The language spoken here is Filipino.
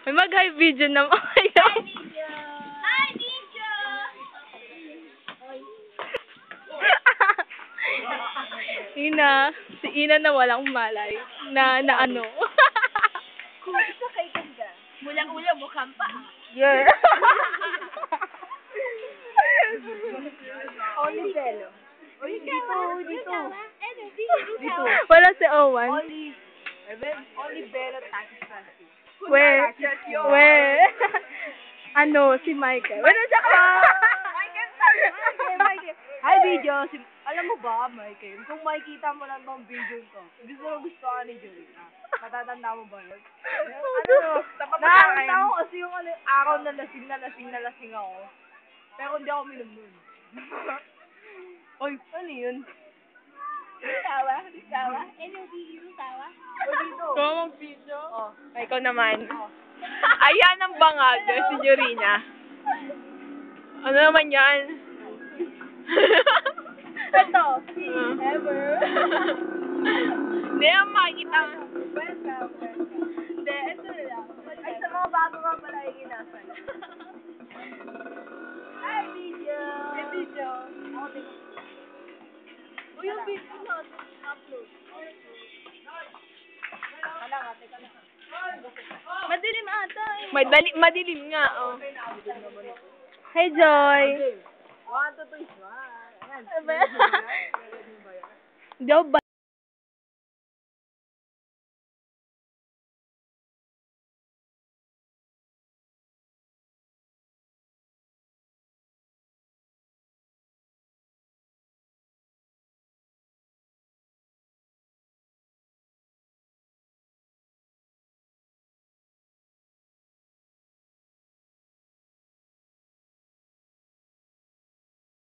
May mag-high video naman kayo. Hi, video! Ina, si Ina na walang malay. Na ano. Kung isa kay ganda, mulang-ulang mukhang pa. Yeah. Only Bello. Uy, dito. Dito. Wala si Owen. Only Bello taxi traffic. Where? Where? Ano, si Michael. Wala siya ka. Michael. Hi, video. Alam mo ba, Michael, kung makikita mo lang tong video ko, gusto ka ni Jolina. Matatanda mo ba yun? Nakakita ko kasi yung araw na lasing ako. Pero hindi ako minom nun. Oy, ano yun? Tawa? Tawa? O dito. Kung video. Oh. Ay, ikaw naman. Ayan ang bangag, si Jorina. Ano naman yan? Ito. Ever. Hindi ang makikita. Welcome. Hindi, ito na lang. Ay, sa mga bago nga pala yung inasal. Hi, video. Hey, video. Ako din. Uy, yung video natin, upload. Teka lang. Madilim ata eh. Madilim nga, oh. Hey, Joy. Okay. 1, 2, 3, 1. Ayan. Joe,